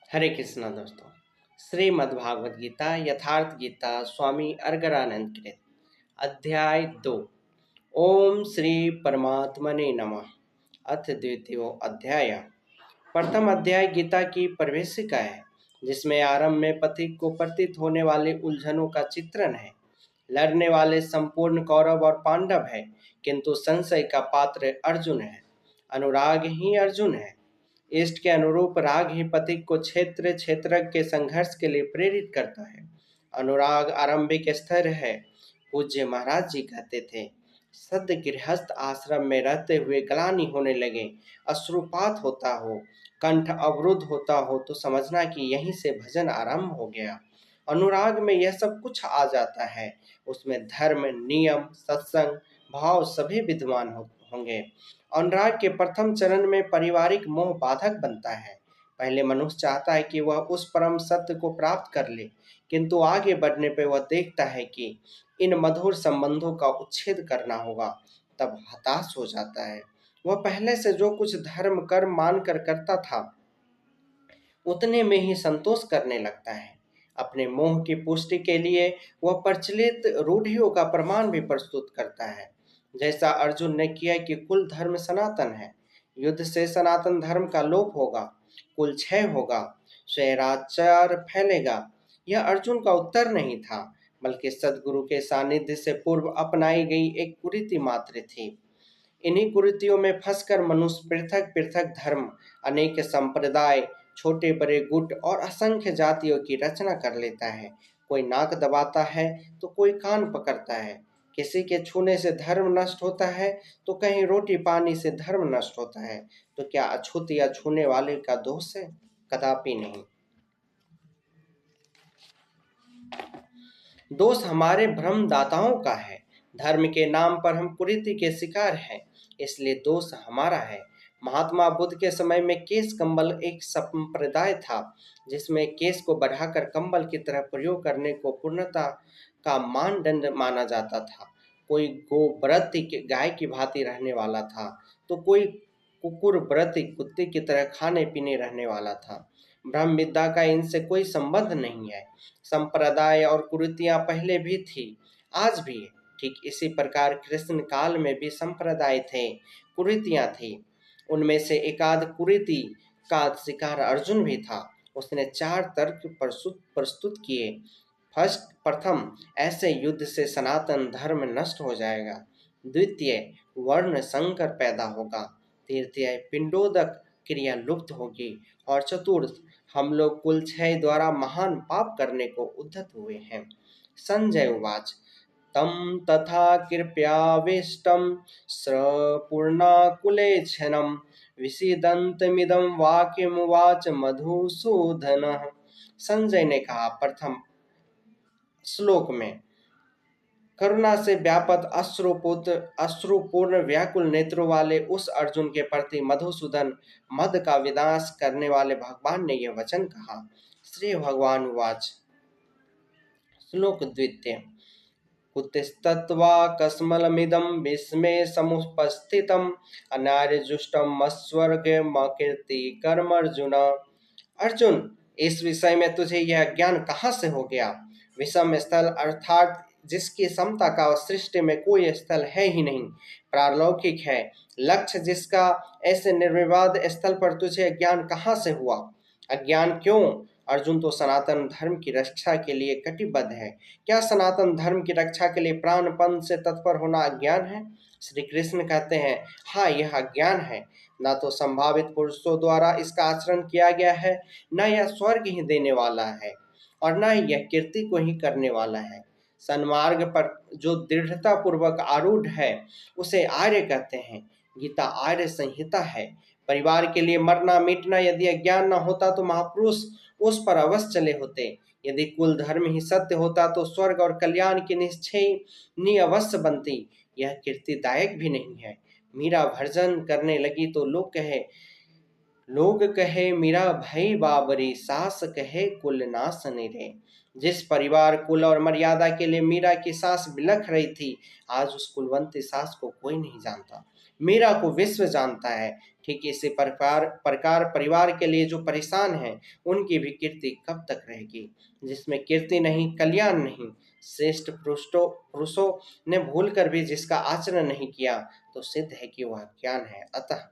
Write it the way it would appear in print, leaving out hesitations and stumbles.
हरे कृष्णा दोस्तों। श्रीमद् भागवत गीता यथार्थ गीता स्वामी अर्गरानंद कृत अध्याय 2। ओम श्री परमात्मने नमः। अथ द्वितीयो अध्याय। प्रथम अध्याय गीता की प्रवेशिका है, जिसमें आरंभ में पथिक को प्रतीत होने वाली उलझनों का चित्रण है। लड़ने वाले संपूर्ण कौरव और पांडव है, किंतु संशय का पात्र अर्जुन है। अनुराग ही अर्जुन है। इष्ट के अनुरूप राग ही पथिक को क्षेत्र क्षेत्रज्ञ के संघर्ष के लिए प्रेरित करता है। अनुराग आरंभिक स्तर है। पूज्य महाराज जी कहते थे, सद्य गृहस्थ आश्रम में रहते हुए ग्लानि होने लगे, अश्रुपात होता हो, कंठ अवरुद्ध होता हो, तो समझना कि यहीं से भजन आरंभ हो गया। अनुराग में यह सब कुछ आ जाता है। उसमें धर्म, नियम, सत्संग, भाव सभी विद्यमान होंगे। अनुराग के प्रथम चरण में पारिवारिक मोह बाधक बनता है। पहले मनुष्य चाहता है कि वह उस परम सत्य को प्राप्त कर ले, किंतु आगे बढ़ने पर वह देखता है कि इन मधुर संबंधों का उच्छेद करना होगा। तब हताश हो जाता है। वह पहले से जो कुछ धर्म कर्म मानकर करता था, उतने में ही संतोष करने लगता है। अपने मोह की पुष्टि के लिए वह प्रचलित रूढ़ियों का प्रमाण भी प्रस्तुत करता है, जैसा अर्जुन ने किया कि कुल धर्म सनातन है। युद्ध से सनातन धर्म का लोप होगा, कुल क्षय होगा, स्वैराचार फैलेगा। यह अर्जुन का उत्तर नहीं था, बल्कि सदगुरु के सानिध्य से पूर्व अपनाई गई एक कुरीति मात्र थी। इन्हीं कुरीतियों में फंसकर मनुष्य पृथक पृथक धर्म, अनेक संप्रदाय, छोटे बड़े गुट और असंख्य जातियों की रचना कर लेता है। कोई नाक दबाता है तो कोई कान पकड़ता है। किसी के छूने से धर्म नष्ट होता है तो कहीं रोटी पानी से धर्म नष्ट होता है। तो क्या अछूत या छूने वाले का दोष है? कदापि नहीं। दोष हमारे भ्रमदाताओं का है। धर्म के नाम पर हम कुरीति के शिकार हैं, इसलिए दोष हमारा है। महात्मा बुद्ध के समय में केश कंबल एक संप्रदाय था, जिसमें केश को बढ़ाकर कंबल की तरह प्रयोग करने को पूर्णता का मानदंड माना जाता था। कोई गोव्रती गाय की भांति रहने वाला था, तो कोई कुकुर व्रती कुत्ते की तरह खाने पीने रहने वाला था। ब्रह्म विद्या का इनसे कोई संबंध नहीं है। संप्रदाय और कुरीतियां पहले भी थी, आज भी है। ठीक इसी प्रकार कृष्ण काल में भी संप्रदाय थे, कुरीतियां थी। उनमें से एकाध कुरीति का शिकार अर्जुन भी था। उसने 4 तर्क प्रस्तुत किए। प्रथम, ऐसे युद्ध से सनातन धर्म नष्ट हो जाएगा। द्वितीय, वर्ण संकर पैदा होगा। तृतीय, पिंडोदक क्रिया लुप्त होगी। और चतुर्थ, हम लोग कुल क्षय द्वारा महान पाप करने को उद्धत हुए हैं। संजय उवाच, तम तथा कृपयाविष्टम स्रपूर्णाकुले क्षणम विषीदन्तमिदं वाक्यमुवाच मधुसूदनः। संजय ने कहा, प्रथम श्लोक में करुणा से व्यापत अश्रुपूर्ण व्याकुल नेत्रों वाले उस अर्जुन के प्रति मधुसूदन मद का विनाश करने वाले भगवान ने यह वचन कहा। श्री भगवान उवाच। श्लोक द्वितीय। कुतस्तत्वा कस्मलमिदं विस्मे समुपस्थितम् अनार्यजुष्टं मत्स्वर्गमकीर्ति कर्म अर्जुन। अर्जुन, इस विषय में तुझे यह ज्ञान कहाँ से हो गया? विषम स्थल अर्थात जिसकी समता का सृष्टि में कोई स्थल है ही नहीं, पारलौकिक है। लक्ष्य जिसका ऐसे निर्विवाद स्थल पर तुझे ज्ञान कहाँ से हुआ? अज्ञान क्यों? अर्जुन तो सनातन धर्म की रक्षा के लिए कटिबद्ध है। क्या सनातन धर्म की रक्षा के लिए प्राणपण से तत्पर होना अज्ञान है? श्री कृष्ण कहते हैं, हाँ, यह अज्ञान है। न तो संभावित पुरुषों द्वारा इसका आचरण किया गया है, न यह स्वर्ग ही देने वाला है, और न ही यह कीर्ति को ही करने वाला है। सन्मार्ग पर जो दृढ़ता पूर्वक आरूढ़ है, उसे आर्य कहते हैं। गीता आर्य संहिता है। परिवार के लिए मरना मिटना यदि अज्ञान न होता तो महापुरुष उस पर अवश्य चले होते। यदि कुल धर्म ही सत्य होता तो स्वर्ग और कल्याण की निश्चय अवश्य बनती। यह कीर्तिदायक भी नहीं है। मीरा भर्जन करने लगी तो लोग कहे मीरा भई बाबरी, सास कहे कुल नासने रे। जिस परिवार, कुल और मर्यादा के लिए मीरा की सास बिलख रही थी, आज उस कुलवंती सास को कोई नहीं जानता। मीरा को विश्व जानता है। ठीक इसी प्रकार परिवार के लिए जो परेशान हैं उनकी भी कीर्ति कब तक रहेगी। जिसमें कीर्ति नहीं, कल्याण नहीं। श्रेष्ठ पुरुषों ने भूल कर भी जिसका आचरण नहीं किया तो सिद्ध है कि वह ज्ञान है। अतः